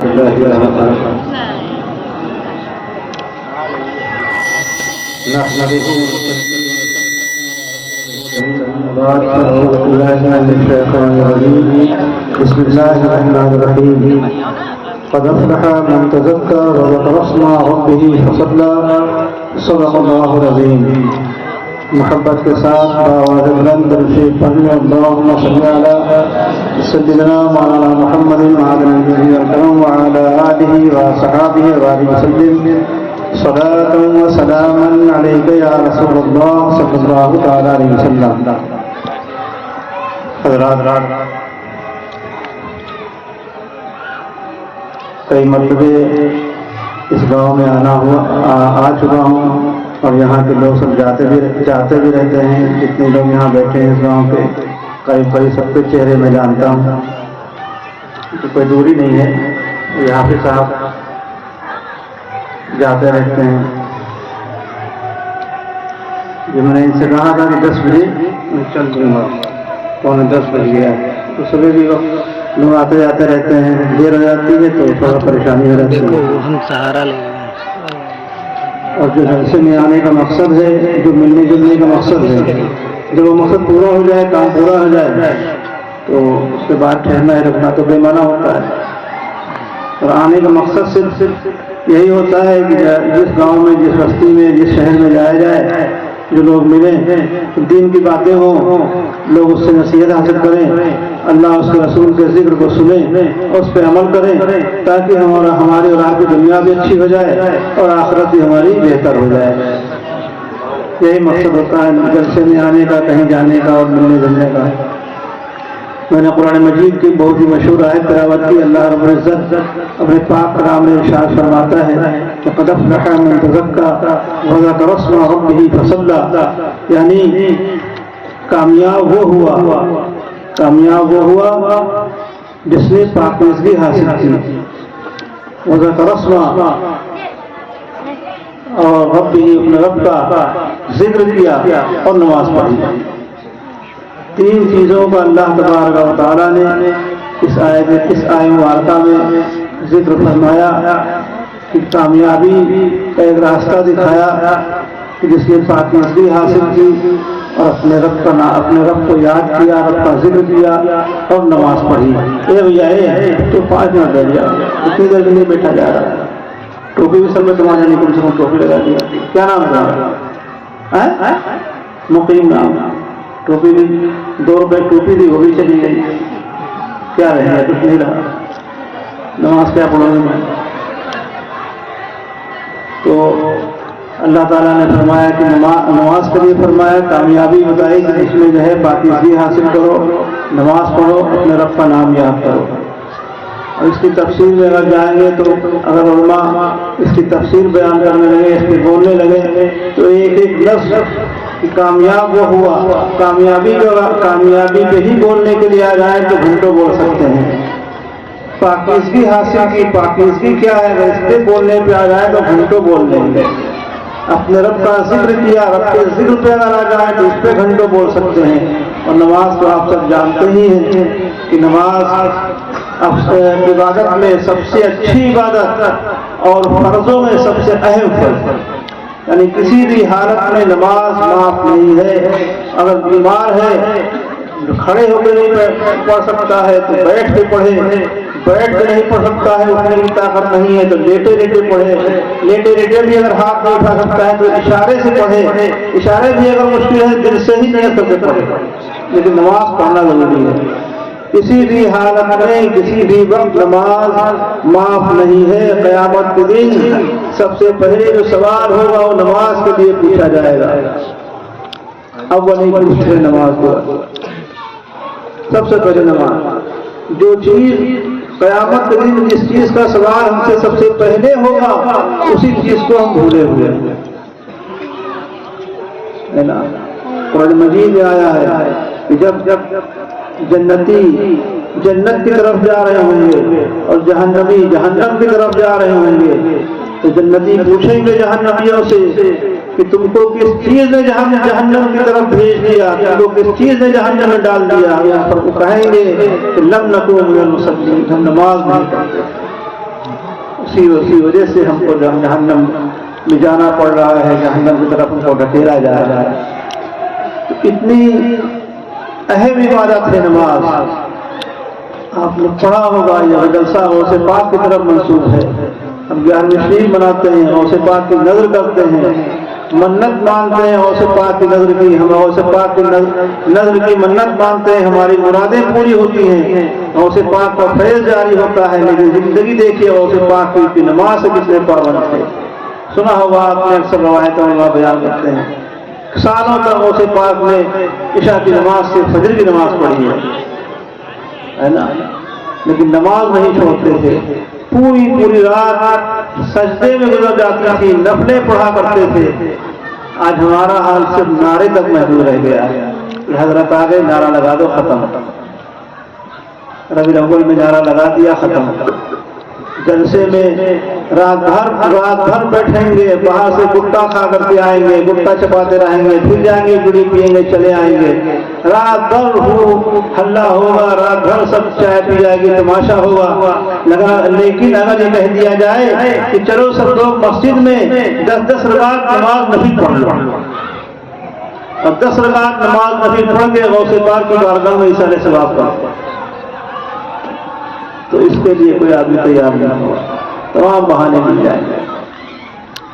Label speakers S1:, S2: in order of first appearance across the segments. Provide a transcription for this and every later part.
S1: بسم الله الرحمن الرحيم. قد أفلح من تزكى وذكر اسم ربه فصلى. صدق الله العظيم. محبت کے ساتھ بآواز بلند درود شریف پڑھیں. اللهم صل على سيدنا مولانا محمد وعلى آله وعلى آله وصحابه وبارك وسلم. صلاة وسلاما عليك يا رسول الله صلى الله تعالى عليه وسلم. حضرات، کئی مرتبے اس گاؤں میں آ چکا ہوں اور یہاں کے لوگ سب جاتے بھی رہتے ہیں. جتنے لوگ یہاں بیٹھے ہیں اس گاؤں پہ قریب سب کے چہرے میں جانتا ہوں. کوئی دوری نہیں ہے. یہاں پہ صاحب جاتے رہتے ہیں. جو میں نے ان سے کہا تھا کہ 10 بجے چل دوں گا، 9:45 بج گیا. تو صبح بھی وقت لوگ آتے جاتے رہتے ہیں. دیر ہو جاتی ہے تو تھوڑا پریشانی ہو جاتی ہے.
S2: ہم سہارا لیں گے.
S1: اور جو جلسے میں آنے کا مقصد ہے، جو ملنے جلنے کا مقصد ہے، جب وہ مقصد پورا ہو جائے، کام پورا ہو جائے تو اس کے بعد ٹھہرنا ہے رکھنا تو بے معنی ہوتا ہے. اور آنے کا مقصد صرف یہی ہوتا ہے کہ جس گاؤں میں، جس بستی میں، جس شہر میں جایا جائے، جو لوگ ملیں، دین کی باتیں ہوں، لوگ اس سے نصیحت حاصل کریں، اللہ اس کے رسول کے ذکر کو سنیں اور اس پہ عمل کریں، تاکہ ہماری اور آپ کی دنیا بھی اچھی ہو جائے اور آخرت بھی ہماری بہتر ہو جائے. یہی مقصد ہوتا ہے جلسے میں آنے کا، کہیں جانے کا اور ملنے جلنے کا. میں نے قرآن مجید کی بہت ہی مشہور آیت تلاوت کی. اللہ رب العزت اپنے پاک کلام میں ارشاد فرماتا ہے کہ قد افلح من تزکى وذكر اسم ربه فصلى. یعنی کامیاب وہ ہوا جس نے پاکیزگی حاصل کی، وذكر اسم اور ربه، اپنے رب کا ذکر کیا اور نماز پڑھی. 3 چیزوں کا اللہ تبارک و تعالیٰ نے اس آیت مبارکہ میں ذکر فرمایا کہ کامیابی کا ایک راستہ دکھایا کہ جس نے پاکیزگی حاصل کی اور اپنے رب کو یاد کیا، رب کا ذکر کیا اور نماز پڑھی. بھیا تو 5 منٹ بیٹھ جاؤ، اتنی دیر کے لیے بیٹھا جا رہا ہے. ٹوپی بھی سب میں سما جانے کم سے کم ٹوپی لگا دیا. کیا نام ہے؟ مقیم نام. ٹوپی بھی 2 روپے ٹوپی تھی، وہ بھی چلی گئی. کیا رہے گا؟ کچھ نہیں رہا. نماز کیا پڑھو گے؟ تو اللہ تعالیٰ نے فرمایا کہ نماز کے لیے فرمایا، کامیابی بتائی کہ اس میں جو ہے پاکیزگی حاصل کرو، نماز پڑھو، اپنے رب کا نام یاد کرو. اور اس کی تفسیر میں اگر جائیں گے تو اگر علماء اس کی تفسیر بیان کرنے لگے، اس پہ بولنے لگے تو ایک لفظ کہ کامیاب وہ ہوا، کامیابی پہ ہی بولنے کے لیے آ جائے تو گھنٹوں بول سکتے ہیں. پاکیزگی حاصل کی، پاکیزگی کیا ہے، اس پہ بولنے پہ آ جائے تو گھنٹوں بول لیں گے. اپنے رب کا ذکر کیا، رب کے ذکر پہ اگر آ جائے تو اس پہ گھنٹوں بول سکتے ہیں. اور نماز تو آپ سب جانتے ہی ہیں کہ نماز عبادت میں سب سے اچھی عبادت اور فرضوں میں سب سے اہم فرض. یعنی کسی بھی حالت میں نماز معاف نہیں ہے. اگر بیمار ہے کھڑے ہو کے نہیں پڑھ سکتا ہے تو بیٹھ کے پڑھے، بیٹھ کے نہیں پڑھ سکتا ہے، اٹھنے کی طاقت نہیں ہے تو لیٹے پڑھے، لیٹے بھی اگر ہاتھ نہیں اٹھا سکتا ہے تو اشارے سے پڑھے، اشارے بھی اگر مشکل ہے دل سے ہی نیت کر کے پڑھے. لیکن نماز پڑھنا ضروری ہے. کسی بھی حالت میں، کسی بھی وقت نماز معاف نہیں ہے. قیامت کے دن سب سے پہلے جو سوال ہوگا وہ نماز کے لیے پوچھا جائے گا. اب وہ نہیں پوچھتے نماز کو، سب سے پہلے نماز. جو چیز قیامت کے دن جس چیز کا سوال ہم سے سب سے پہلے ہوگا اسی چیز کو ہم بھولے ہوئے ہیں. قرآن مجید میں آیا ہے کہ جب جنتی جنت کی طرف جا رہے ہوں گے اور جہنمی جہنم کی طرف جا رہے ہوں گے تو جنتی پوچھیں گے جہنمیوں سے کہ تم کو کس چیز نے جہنم کی طرف بھیج دیا، تم کو کس چیز نے جہنم میں ڈال دیا. یہاں پر وہ کہیں گے کہ لم نکو من المصلین، ہم نماز نہیں پڑھتے. اسی وجہ سے ہم کو جہنم میں جانا پڑ رہا ہے، جہنم کی طرف ہم کو ڈھکیلا جا رہا ہے۔ تو اتنی اہم عبادت ہے نماز، آپ نے پڑھا ہوگا یہ جلسہ غوث پاک کی طرف منسوب ہے۔ ہم 11ویں شریف مناتے ہیں، غوث پاک کی نظر کرتے ہیں، منت مانتے ہیں غوث پاک کی نظر کی، ہم غوث پاک کی نظر کی منت مانتے ہیں، ہماری مرادیں پوری ہوتی ہیں، غوث پاک کا فیض جاری ہوتا ہے۔ لیکن زندگی دیکھیے غوث پاک کی نماز سے کتنے پابند تھے۔ سنا ہوگا آپ نے، اکثر روایتوں میں بیان کرتے ہیں سالوں تک غوث پاک نے عشاء کی نماز سے فجر کی نماز پڑھی ہے نا، لیکن نماز نہیں چھوڑتے تھے، پوری رات سجدے میں گزر جاتی تھی، نفلیں پڑھا کرتے تھے۔ آج ہمارا حال صرف نعرے تک محدود رہ گیا ہے کہ حضرت آ گئے، نعرہ لگا دو، ختم، ربیع الاول میں نعرہ لگا دیا، ختم۔ جلسے میں رات بھر بیٹھیں گے، باہر سے گٹا کھا کر کے آئیں گے، گٹا چپاتے رہیں گے، پھر جائیں گے، بڑی پیئیں گے، چلے آئیں گے، رات بھر ہلہ ہوگا، رات بھر سب چائے پی جائے گی، تماشا ہوگا لگا۔ لیکن اگر یہ کہہ دیا جائے کہ چلو سب لوگ مسجد میں 10 رکعت نماز نفل پڑھ لو، اور 10 رکعت نماز نفل پڑھ کے غوث پاک کی بارگاہ میں ایصال ثواب کرو، تو اس کے لیے کوئی آدمی تیار نہیں ہوا، تمام بہانے مل جائیں گے۔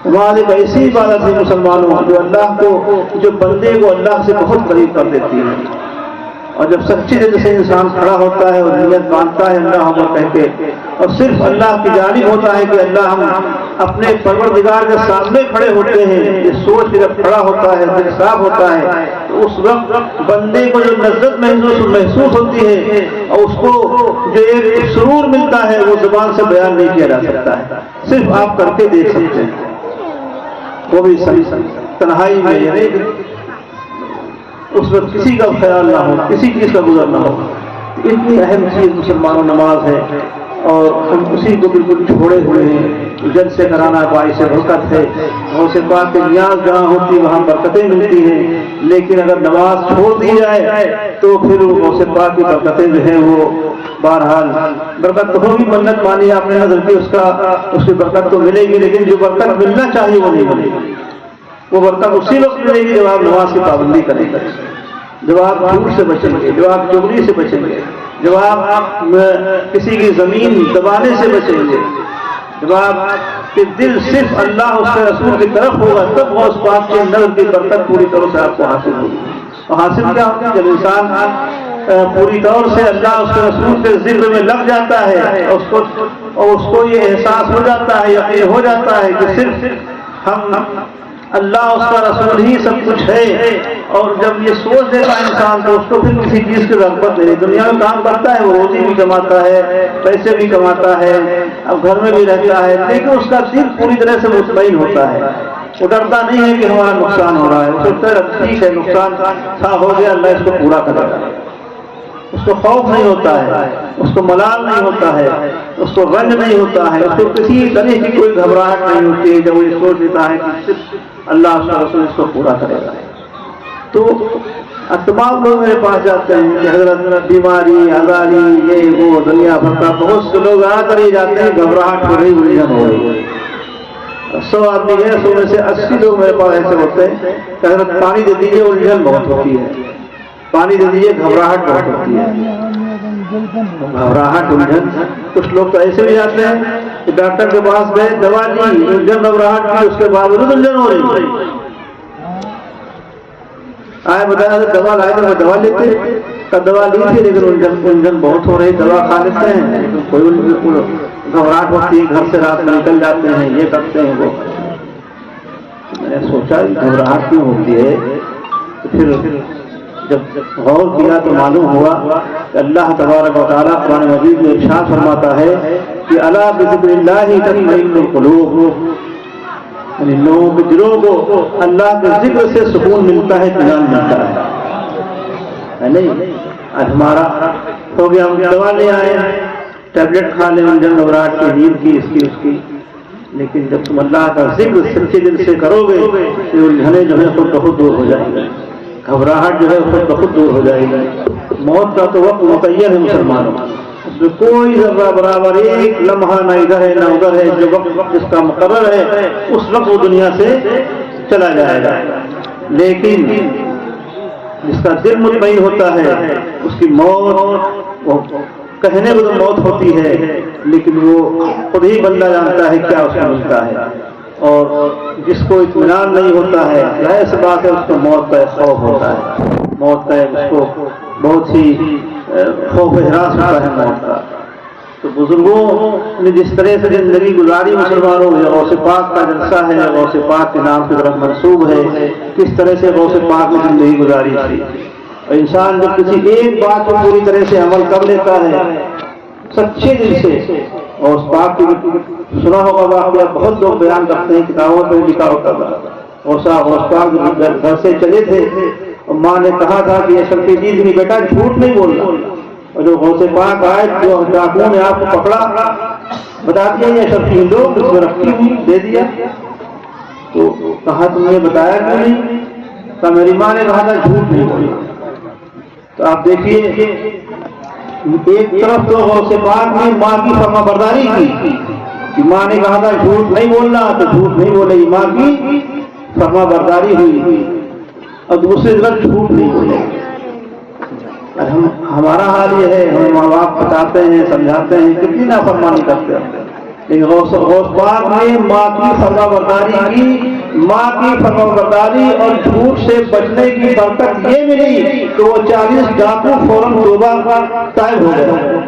S1: نماز ایک ایسی عبادت ہے مسلمانوں جو اللہ کو، جو بندے کو اللہ سے بہت قریب کر دیتی ہے، اور جب سچی دل سے انسان کھڑا ہوتا ہے اور نیت مانتا ہے اللہ ہم کہہ کے، اور صرف اللہ کی جانب ہوتا ہے کہ اللہ ہم اپنے پروردگار کے سامنے کھڑے ہوتے ہیں، یہ سوچ کے جب کھڑا ہوتا ہے، دل صاف ہوتا ہے، تو اس وقت بندے کو جو لذت محسوس ہوتی ہے اور اس کو جو ایک سرور ملتا ہے وہ زبان سے بیان نہیں کیا جا سکتا ہے، صرف آپ کر کے دیکھ سکتے ہیں، وہ بھی تنہائی میں، یعنی اس وقت کسی کا خیال نہ ہو، کسی چیز کا گزر نہ ہو۔ اتنی اہم چیز مسلمانوں نماز ہے، اور ہم اسی کو بالکل چھوڑے ہوئے ہیں۔ جلسے کرانا باعث برکت ہے، غوث پاک کی نیاز جہاں ہوتی وہاں برکتیں ملتی ہیں، لیکن اگر نماز چھوڑ دی جائے تو پھر غوث پاک کی برکتیں جو ہیں وہ بہرحال برکت تو ہوگی، منت مانی آپ نے نظر کی، اس کی برکت تو ملے گی، لیکن جو برکت ملنا چاہیے وہ نہیں ملے گی۔ وہ برکت اسی وقت ملے گی جب آپ نماز کی پابندی کریں گے، جب آپ جھوٹ سے بچیں گے، جب آپ چغلی سے بچیں گے، جب آپ کسی کی زمین دبانے سے بچیں گے، جب آپ کے دل صرف اللہ اس کے رسول کی طرف ہوگا، تب غوث پاک کے نظر کی برکت پوری طور سے آپ کو حاصل ہوگی۔ اور حاصل کیا ہوگا؟ جب انسان پوری طور سے اللہ اس کے رسول کے ذکر میں لگ جاتا ہے، اور اس کو یہ احساس ہو جاتا ہے، یقین ہو جاتا ہے کہ صرف ہم اللہ اس کا رسول ہی سب کچھ ہے، اور جب یہ سوچ دے گا انسان تو اس کو پھر کسی چیز کی رغبت نہیں۔ دنیا میں کام کرتا ہے، وہ روزی بھی کماتا ہے، پیسے بھی کماتا ہے، اب گھر میں بھی رہتا ہے، لیکن اس کا دل پوری طرح سے مطمئن ہوتا ہے، وہ ڈرتا نہیں ہے کہ ہمارا نقصان ہو رہا ہے، وہ سوچتا ہے ٹھیک ہے نقصان تھا، ہو گیا، اللہ اس کو پورا کرے گا۔ اس کو خوف نہیں ہوتا ہے، اس کو ملال نہیں ہوتا ہے، اس کو رنج نہیں ہوتا ہے، اس کو کسی طرح کی کوئی گھبراہٹ نہیں ہوتی ہے جب وہ یہ سوچ لیتا ہے کہ صرف اللہ اس کا رسول اس کو پورا کرے گا۔ تو تمام لوگ میرے پاس جاتے ہیں کہ حضرت بیماری، آزاری، یہ وہ دنیا بھر کا، بہت سے لوگ آ کر ہی جاتے ہیں، گھبراہٹ ہو رہی، الجھن ہو رہی۔ 100 آدمی ہے، 100 میں سے 80 لوگ میرے پاس ایسے ہوتے ہیں کہ حضرت پانی دے دیجیے، الجھن بہت ہوتی ہے، پانی دے دیجیے، گھبراہٹ بہت ہوتی ہے، گھبراہٹ الجھن۔ کچھ لوگ تو ایسے بھی جاتے ہیں کہ ڈاکٹر کے پاس گئے، دوا لی، الجھن گھبراہٹ کی، اس کے باوجود الجھن ہو رہی ہے، آئے بتایا دوا لائے تو میں دوا لیتے کا دوا لی تھی، لیکن الجھن بہت ہو رہی، دوا کھا لیتے ہیں لیکن کوئی گھبراہٹ ہوتی ہے، گھر سے رات میں نکل جاتے ہیں، یہ کرتے ہیں وہ۔ میں نے سوچا گھبراہٹ کیوں ہوتی ہے، تو پھر جب غور کیا تو معلوم ہوا کہ اللہ تبارک و تعالیٰ قرآن مجید میں ارشاد فرماتا ہے کہ الا بذکر اللہ تطمئن القلوب، یعنی لوگوں کے دلوں کو اللہ کے ذکر سے سکون ملتا ہے، اطمینان ملتا ہے نہیں؟ آج ہمارا ہو گیا، ہم دوا لے آئے، ٹیبلٹ کھا لیں، الجھن گھبراہٹ کی، نیند کی، اس کی اس کی، لیکن جب تم اللہ کا ذکر سچے دل سے کرو گے تو الجھنیں جو ہے خود بخود دور ہو جائیں گی، گھبراہٹ جو ہے خود بخود دور ہو جائے گی۔ موت کا تو وقت متعین ہے مسلمانوں، اس اس میں کوئی ذرہ برابر ایک لمحہ نہ ادھر ہے نہ ادھر ہے، جو وقت جس کا مقرر ہے اس وقت وہ دنیا سے چلا جائے گا۔ لیکن جس کا دل مطمئن ہوتا ہے اس کی موت، وہ کہنے کو تو موت ہوتی ہے لیکن وہ خود ہی بندہ جانتا ہے کیا اس کو ملتا ہے، اور جس کو اطمینان نہیں ہوتا ہے ظاہر سی بات ہے اس کو موت کا خوف ہوتا ہے، موت کا اس کو بہت ہی خوف ہراس ہوتا ہے موت کا۔ تو بزرگوں نے جس طرح سے زندگی گزاری مسلمانوں میں، غوث پاک کا جلسہ ہے، غوث پاک کے نام کی طرف منسوب ہے، کس طرح سے غوث پاک نے زندگی گزاری تھی۔ اور انسان جب کسی ایک بات کو پوری طرح سے عمل کر لیتا ہے سچے دل سے، اور اس پاک کی سنا ہوگا واقعہ بہت لوگ بیان کرتے ہیں، کتابوں میں لکھا ہوتا تھا، اور غوث پاک گھر سے چلے تھے اور ماں نے کہا تھا کہ اشرف جیت نہیں بیٹا جھوٹ نہیں بولنا، اور جو غوث پاک آئے جو ڈاکوؤں نے آپ کو پکڑا بتا دیا یہ اشرف کی لوگ اس میں رکھی ہوئی دے دیا، تو کہا تم نے بتایا کیوں نہیں؟ کہا میری ماں نے کہا تھا جھوٹ نہیں بولنا۔ تو آپ دیکھیے ایک طرف تو غوث پاک نے ماں کی فرما برداری کی کہ ماں نے کہا تھا جھوٹ نہیں بولنا تو جھوٹ نہیں بولے، ماں کی فرما برداری ہوئی، اور دوسری طرف جھوٹ نہیں بولے۔ ہمارا حال یہ ہے، ہمیں ماں باپ بتاتے ہیں سمجھاتے ہیں کتنی نافرمانی کرتے ہیں، لیکن غوث پاک نے ماں کی فرما برداری کی، ماں کی فرما برداری اور جھوٹ سے بچنے کی برکت یہ ملی کہ وہ 40 ڈاکو فوراً توبہ کا طائب ہو گئے،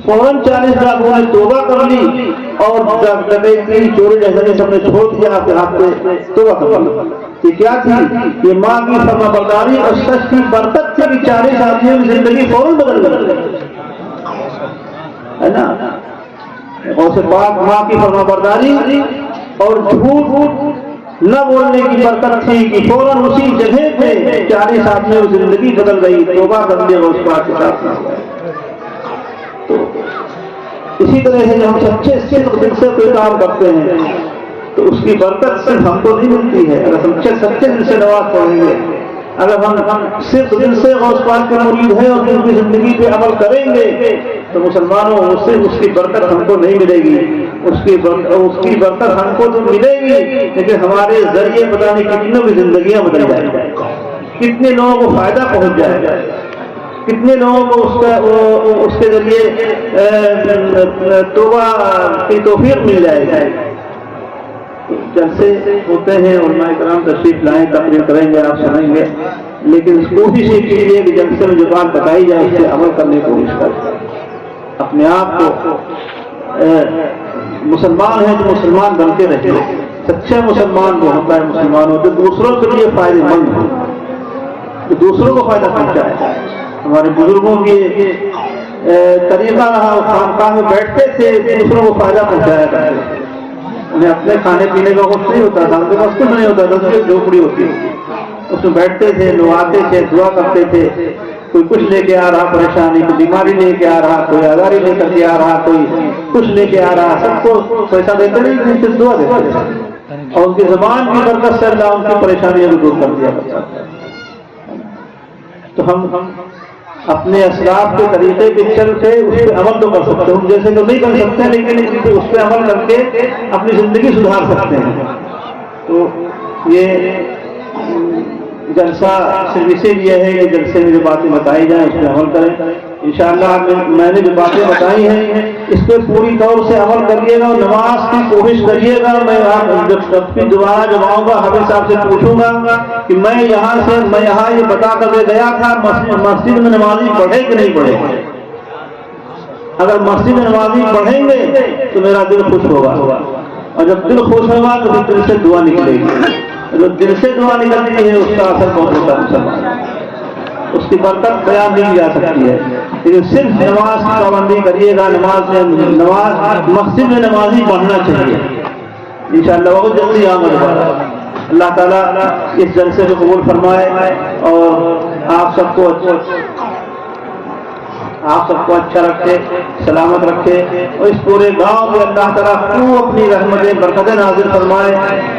S1: فوراً 40 ڈاکو نے توبہ کر لی، اور ڈکیتی چوری جیسے سب نے چھوڑ دیا آپ کے ہاتھ پہ توبہ کر لی۔ یہ کیا تھی؟ یہ ماں کی فرما برداری اور سچ کی برکت تھی کہ 40 آدمیوں کی زندگی فوراً بدل گئی، ہے نا؟ غوث پاک ماں کی فرما برداری اور جھوٹ نہ بولنے کی برکت تھی کہ فوراً اسی جگہ پہ 40 آدمیوں کی زندگی بدل گئی، توبہ کر لیا غوث پاک کے ساتھ نہ ہوا۔ تو اسی طرح سے جب ہم سچے صدق دل سے کوئی کام کرتے ہیں تو اس کی برکت صرف ہم کو نہیں ملتی ہے، اگر ہم سچے دل سے نماز پڑھیں گے، اگر ہم صرف دل سے غوث پاک کے مرید ہیں اور ان کی زندگی پہ عمل کریں گے تو مسلمانوں اس کی برکت ہم کو نہیں ملے گی، اس کی برکت ہم کو تو ملے گی لیکن ہمارے ذریعے پتہ نہیں کتنوں کی زندگیاں بدل جائیں گی، کتنے لوگوں کو فائدہ پہنچ جائے گا، کتنے لوگوں کو اس کے ذریعے توبہ کی توفیق مل جائے گی۔ جلسے ہوتے ہیں، علماء کرام تشریف لائیں، تقریر کریں گے، آپ سنیں گے، لیکن کوشش یہ کیجیے کہ جلسے میں جو بات بتائی جائے اس سے عمل کرنے کی کوشش کریں، اپنے آپ کو مسلمان ہیں تو مسلمان بن کے رہے، سچا مسلمان وہ ہوتا ہے مسلمانوں جو دوسروں کے لیے فائدہ مند ہو، جو دوسروں کو فائدہ پہنچائے۔ ہمارے بزرگوں کی طریقہ رہا، خانقاہ میں بیٹھتے تھے دوسروں کو فائدہ پہنچایا کرتے تھے، انہیں اپنے کھانے پینے کا وقت نہیں ہوتا تھا، ان کے پاس کچھ نہیں ہوتا تھا، صرف جھوپڑی ہوتی اس میں بیٹھتے تھے، لوگ آتے تھے دعا کرتے تھے، کوئی کچھ لے کے آ رہا پریشانی، کوئی بیماری لے کے آ رہا، کوئی آزاری لے کر کے آ رہا، کوئی کچھ لے کے آ رہا، سب کو پیسہ دیتے نہیں، صرف دعا دیتے تھے، اور ان کی زبان کی برکت سے اللہ ان کی پریشانیاں بھی دور کر دیا کرتا تھا۔ تو ہم اپنے اسلاف کے طریقے پہ چل کے اس پہ عمل تو کر سکتے ہیں، ہم جیسے تو نہیں کر سکتے لیکن اس پہ عمل کر کے اپنی زندگی سدھار سکتے ہیں۔ تو یہ جلسہ صرف اسی لیے ہے کہ جلسے میں جو باتیں بتائی جائیں اس پہ عمل کریں۔ انشاءاللہ میں نے جو باتیں بتائی ہیں اس پہ پوری طور سے عمل کریے گا اور نماز کی کوشش کریے گا۔ میں جب دوبارہ جب آؤں گا حافظ صاحب سے پوچھوں گا کہ میں یہاں یہ بتا کر کے گیا تھا مسجد میں نمازی پڑھے کہ نہیں پڑھے، اگر مسجد میں نمازی پڑھیں گے تو میرا دل خوش ہوگا، اور جب دل خوش ہوگا تو پھر دل سے دعا نکلے گی، جو دل سے دعا نکلتی ہے اس کا اثر بہت ہوتا ہے مسلمان، اس کی برکت بیان نہیں جا سکتی ہے۔ لیکن صرف نماز کی پابندی کریے گا، نماز مسجد میں نمازی پڑھنا چاہیے انشاءاللہ، بہت جلدی آمد والا۔ اللہ تعالیٰ اس جلسے کو قبول فرمائے اور آپ سب کو آپ سب کو اچھا رکھے، سلامت رکھے، اور اس پورے گاؤں میں اللہ تعالیٰ خوب اپنی رحمتیں برکتیں نازل فرمائے۔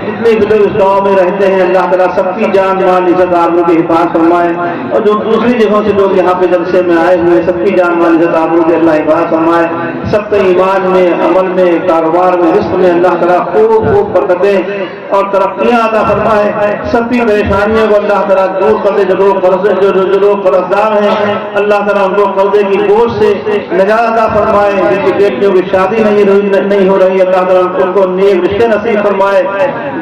S1: جتنے بھی لوگ اس گاؤں میں رہتے ہیں اللہ تعالیٰ سب کی جان مال عزت آبرو کی حفاظت فرمائے، اور جو دوسری جگہوں سے لوگ یہاں پہ جلسے میں آئے ہوئے سب کی جان مال عزت آبرو کی اللہ حفاظت فرمائے، سب کے ایمان میں، عمل میں، کاروبار میں، رزق میں اللہ تعالیٰ خوب برکتیں اور ترقیاں عطا فرمائے، سب کی پریشانیوں کو اللہ تعالیٰ دور کر دے۔ جو لوگ قرضدار ہیں اللہ تعالیٰ ان کو قرضے کی بوجھ سے نجات عطا فرمائے، جن کی بیٹیوں کی شادی نہیں ہو رہی اللہ تعالیٰ ان کو نیک رشتے نصیب فرمائے،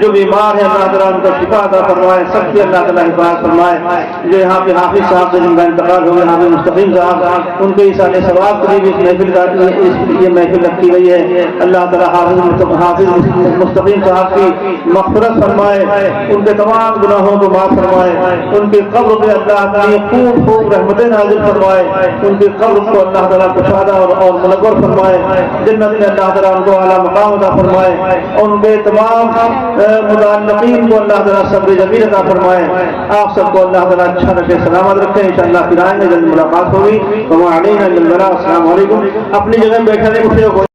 S1: جو بیمار ہیں اللہ تعالیٰ ان کو شفا عطا فرمائے، سب کی اللہ تعالیٰ حفاظت فرمائے۔ جو یہاں پہ حافظ صاحب سے جن کا انتقال ہو گیا، حافظ مستقیم صاحب، ان کے اِسال ثواب کے لیے بھی اس محفل کا یہ محفل رکھی گئی ہے، اللہ تعالیٰ حافظ مستقیم صاحب کی مغفرت فرمائے، ان کے تمام گناہوں کو معاف فرمائے، ان کے قبر پہ اللہ تعالیٰ خوب رحمتیں نازل فرمائے، ان کے قبر کو اللہ تعالیٰ کشادہ اور منور فرمائے، جنت میں اللہ تعالیٰ ان کو اعلیٰ مقام عطا فرمائے، اور ان کے تمام متعلقین کو اللہ تعالیٰ صبر جمیل عطا فرمائے۔ آپ سب کو اللہ تعالیٰ اچھا رکھے، سلامت رکھے، انشاءاللہ پھر آئیں گے، جلد ملاقات ہوگی۔ وما علینا الا البلاغ۔ السلام علیکم۔ اپنی جگہ بیٹھنے کو